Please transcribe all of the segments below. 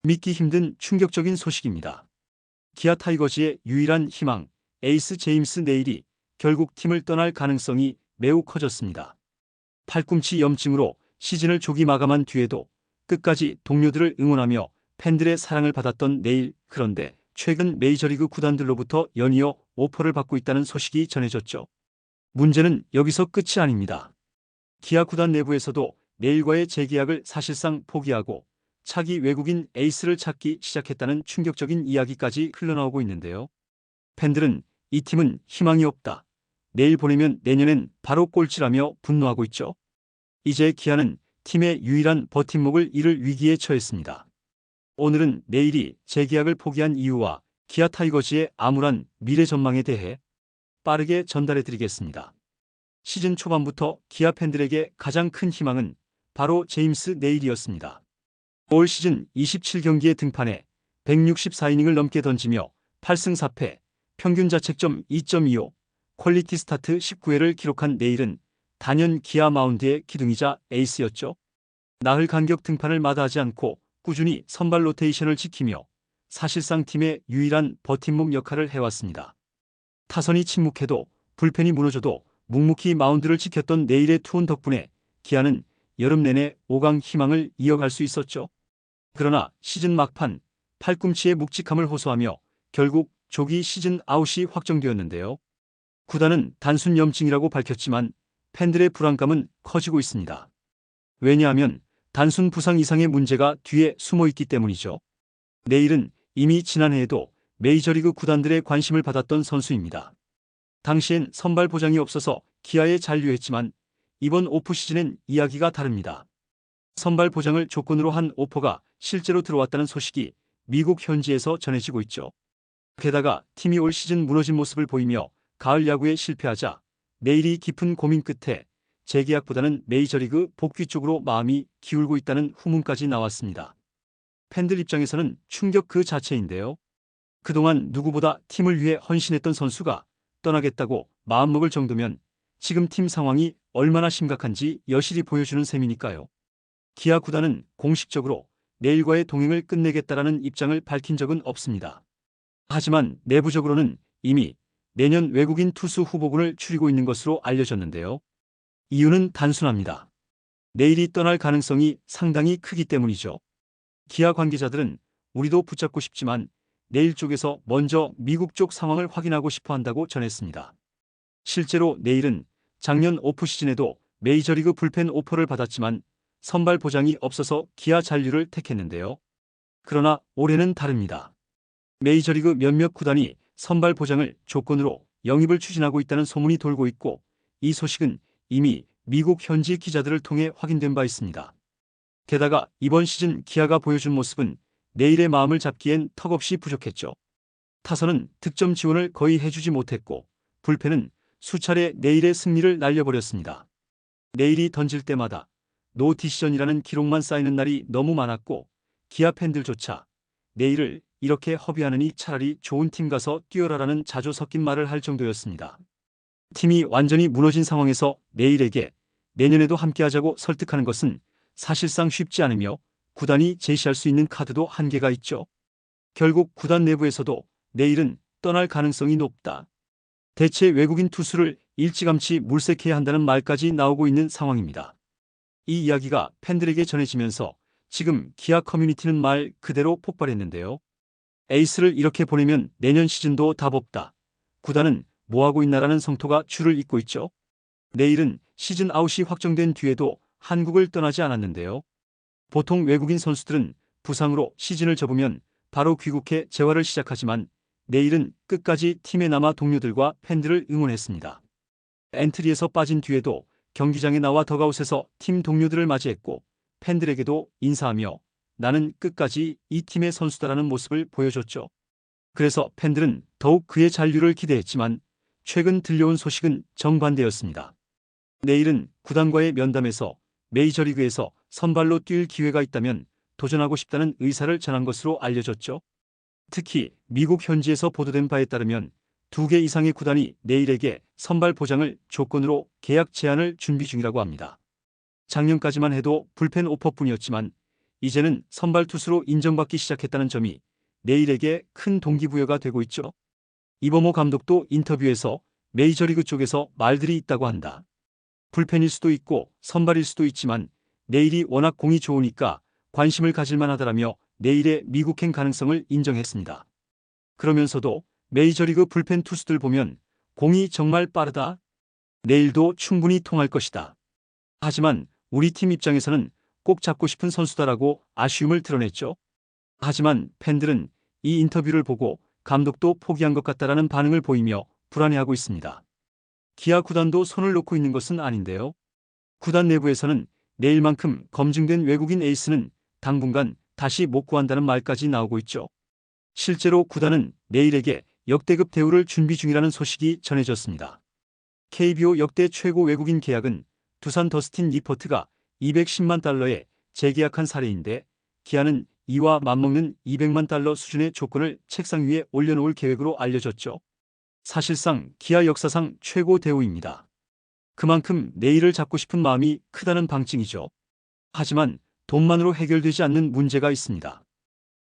믿기 힘든 충격적인 소식입니다. 기아 타이거즈의 유일한 희망, 에이스 제임스 네일이 결국 팀을 떠날 가능성이 매우 커졌습니다. 팔꿈치 염증으로 시즌을 조기 마감한 뒤에도 끝까지 동료들을 응원하며 팬들의 사랑을 받았던 네일. 그런데 최근 메이저리그 구단들로부터 연이어 오퍼를 받고 있다는 소식이 전해졌죠. 문제는 여기서 끝이 아닙니다. 기아 구단 내부에서도 네일과의 재계약을 사실상 포기하고 차기 외국인 에이스를 찾기 시작했다는 충격적인 이야기까지 흘러나오고 있는데요. 팬들은 이 팀은 희망이 없다, 내일 보내면 내년엔 바로 꼴찌라며 분노하고 있죠. 이제 기아는 팀의 유일한 버팀목을 잃을 위기에 처했습니다. 오늘은 내일이 재계약을 포기한 이유와 기아 타이거즈의 암울한 미래 전망에 대해 빠르게 전달해드리겠습니다. 시즌 초반부터 기아 팬들에게 가장 큰 희망은 바로 제임스 네일이었습니다. 올 시즌 27경기에 등판해 164이닝을 넘게 던지며 8승 4패, 평균 자책점 2.25, 퀄리티 스타트 19회를 기록한 네일은 단연 기아 마운드의 기둥이자 에이스였죠. 나흘 간격 등판을 마다하지 않고 꾸준히 선발 로테이션을 지키며 사실상 팀의 유일한 버팀목 역할을 해왔습니다. 타선이 침묵해도 불펜이 무너져도 묵묵히 마운드를 지켰던 네일의 투혼 덕분에 기아는 여름 내내 5강 희망을 이어갈 수 있었죠. 그러나 시즌 막판 팔꿈치의 묵직함을 호소하며 결국 조기 시즌 아웃이 확정되었는데요. 구단은 단순 염증이라고 밝혔지만 팬들의 불안감은 커지고 있습니다. 왜냐하면 단순 부상 이상의 문제가 뒤에 숨어 있기 때문이죠. 네일은 이미 지난해에도 메이저리그 구단들의 관심을 받았던 선수입니다. 당시엔 선발 보장이 없어서 기아에 잔류했지만 이번 오프시즌엔 이야기가 다릅니다. 선발 보장을 조건으로 한 오퍼가 실제로 들어왔다는 소식이 미국 현지에서 전해지고 있죠. 게다가 팀이 올 시즌 무너진 모습을 보이며 가을 야구에 실패하자 네일이 깊은 고민 끝에 재계약보다는 메이저리그 복귀 쪽으로 마음이 기울고 있다는 후문까지 나왔습니다. 팬들 입장에서는 충격 그 자체인데요. 그동안 누구보다 팀을 위해 헌신했던 선수가 떠나겠다고 마음먹을 정도면 지금 팀 상황이 얼마나 심각한지 여실히 보여주는 셈이니까요. 기아 구단은 공식적으로 네일과의 동행을 끝내겠다라는 입장을 밝힌 적은 없습니다. 하지만 내부적으로는 이미 내년 외국인 투수 후보군을 추리고 있는 것으로 알려졌는데요. 이유는 단순합니다. 네일이 떠날 가능성이 상당히 크기 때문이죠. 기아 관계자들은 우리도 붙잡고 싶지만 네일 쪽에서 먼저 미국 쪽 상황을 확인하고 싶어 한다고 전했습니다. 실제로 네일은 작년 오프시즌에도 메이저리그 불펜 오퍼를 받았지만 선발 보장이 없어서 기아 잔류를 택했는데요. 그러나 올해는 다릅니다. 메이저리그 몇몇 구단이 선발 보장을 조건으로 영입을 추진하고 있다는 소문이 돌고 있고 이 소식은 이미 미국 현지 기자들을 통해 확인된 바 있습니다. 게다가 이번 시즌 기아가 보여준 모습은 네일의 마음을 잡기엔 턱없이 부족했죠. 타선은 득점 지원을 거의 해주지 못했고 불펜은 수차례 네일의 승리를 날려버렸습니다. 네일이 던질 때마다 노 디시전이라는 기록만 쌓이는 날이 너무 많았고 기아 팬들조차 네일을 이렇게 허비하느니 차라리 좋은 팀 가서 뛰어라라는 자조 섞인 말을 할 정도였습니다. 팀이 완전히 무너진 상황에서 네일에게 내년에도 함께하자고 설득하는 것은 사실상 쉽지 않으며 구단이 제시할 수 있는 카드도 한계가 있죠. 결국 구단 내부에서도 네일은 떠날 가능성이 높다, 대체 외국인 투수를 일찌감치 물색해야 한다는 말까지 나오고 있는 상황입니다. 이 이야기가 팬들에게 전해지면서 지금 기아 커뮤니티는 말 그대로 폭발했는데요. 에이스를 이렇게 보내면 내년 시즌도 답 없다, 구단은 뭐하고 있나라는 성토가 줄을 잇고 있죠. 네일은 시즌 아웃이 확정된 뒤에도 한국을 떠나지 않았는데요. 보통 외국인 선수들은 부상으로 시즌을 접으면 바로 귀국해 재활을 시작하지만 네일은 끝까지 팀에 남아 동료들과 팬들을 응원했습니다. 엔트리에서 빠진 뒤에도 경기장에 나와 더가웃에서 팀 동료들을 맞이했고 팬들에게도 인사하며 나는 끝까지 이 팀의 선수다라는 모습을 보여줬죠. 그래서 팬들은 더욱 그의 잔류를 기대했지만 최근 들려온 소식은 정반대였습니다. 네일은 구단과의 면담에서 메이저리그에서 선발로 뛸 기회가 있다면 도전하고 싶다는 의사를 전한 것으로 알려졌죠. 특히 미국 현지에서 보도된 바에 따르면 2개 이상의 구단이 네일에게 선발 보장을 조건으로 계약 제안을 준비 중이라고 합니다. 작년까지만 해도 불펜 오퍼뿐이었지만 이제는 선발 투수로 인정받기 시작했다는 점이 내일에게 큰 동기부여가 되고 있죠. 이범호 감독도 인터뷰에서 메이저리그 쪽에서 말들이 있다고 한다. 불펜일 수도 있고 선발일 수도 있지만 내일이 워낙 공이 좋으니까 관심을 가질만 하다라며 내일의 미국행 가능성을 인정했습니다. 그러면서도 메이저리그 불펜 투수들 보면 공이 정말 빠르다. 내일도 충분히 통할 것이다. 하지만 우리 팀 입장에서는 꼭 잡고 싶은 선수다라고 아쉬움을 드러냈죠. 하지만 팬들은 이 인터뷰를 보고 감독도 포기한 것 같다라는 반응을 보이며 불안해하고 있습니다. 기아 구단도 손을 놓고 있는 것은 아닌데요. 구단 내부에서는 내일만큼 검증된 외국인 에이스는 당분간 다시 못 구한다는 말까지 나오고 있죠. 실제로 구단은 내일에게 역대급 대우를 준비 중이라는 소식이 전해졌습니다. KBO 역대 최고 외국인 계약은 두산 더스틴 리포트가 210만 달러에 재계약한 사례인데 기아는 이와 맞먹는 200만 달러 수준의 조건을 책상 위에 올려놓을 계획으로 알려졌죠. 사실상 기아 역사상 최고 대우입니다. 그만큼 내일을 잡고 싶은 마음이 크다는 방증이죠. 하지만 돈만으로 해결되지 않는 문제가 있습니다.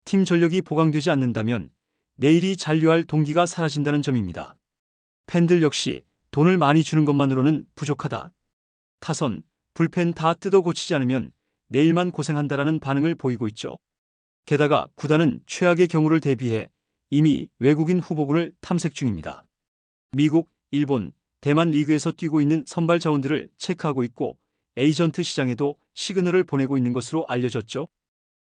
팀 전력이 보강되지 않는다면 내일이 잔류할 동기가 사라진다는 점입니다. 팬들 역시 돈을 많이 주는 것만으로는 부족하다. 타선, 불펜 다 뜯어 고치지 않으면 내일만 고생한다라는 반응을 보이고 있죠. 게다가 구단은 최악의 경우를 대비해 이미 외국인 후보군을 탐색 중입니다. 미국, 일본, 대만 리그에서 뛰고 있는 선발 자원들을 체크하고 있고 에이전트 시장에도 시그널을 보내고 있는 것으로 알려졌죠.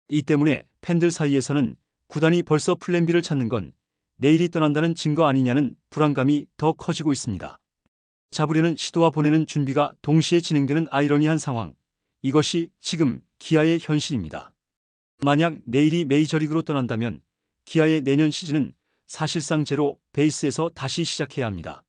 이 때문에 팬들 사이에서는 구단이 벌써 플랜 B를 찾는 건 내일이 떠난다는 증거 아니냐는 불안감이 더 커지고 있습니다. 잡으려는 시도와 보내는 준비가 동시에 진행되는 아이러니한 상황. 이것이 지금 기아의 현실입니다. 만약 내일이 메이저리그로 떠난다면 기아의 내년 시즌은 사실상 제로 베이스에서 다시 시작해야 합니다.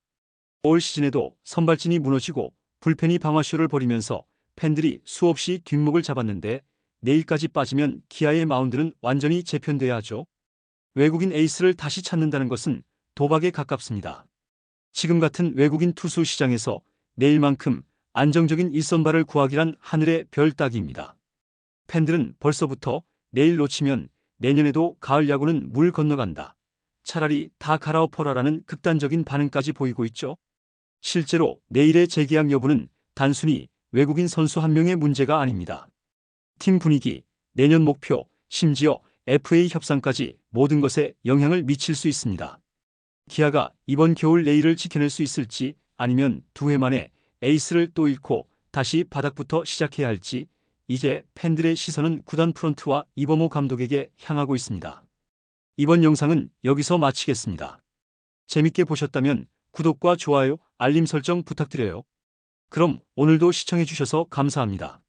올 시즌에도 선발진이 무너지고 불펜이 방아쇼를 벌이면서 팬들이 수없이 뒷목을 잡았는데 내일까지 빠지면 기아의 마운드는 완전히 재편돼야 하죠. 외국인 에이스를 다시 찾는다는 것은 도박에 가깝습니다. 지금 같은 외국인 투수 시장에서 내일만큼 안정적인 일선발을 구하기란 하늘의 별 따기입니다. 팬들은 벌써부터 내일 놓치면 내년에도 가을 야구는 물 건너간다. 차라리 다 갈아엎어라라는 극단적인 반응까지 보이고 있죠. 실제로 내일의 재계약 여부는 단순히 외국인 선수 한 명의 문제가 아닙니다. 팀 분위기, 내년 목표, 심지어 FA 협상까지 모든 것에 영향을 미칠 수 있습니다. 기아가 이번 겨울 내일을 지켜낼 수 있을지 아니면 두 해 만에 에이스를 또 잃고 다시 바닥부터 시작해야 할지 이제 팬들의 시선은 구단 프런트와 이범호 감독에게 향하고 있습니다. 이번 영상은 여기서 마치겠습니다. 재밌게 보셨다면 구독과 좋아요, 알림 설정 부탁드려요. 그럼 오늘도 시청해주셔서 감사합니다.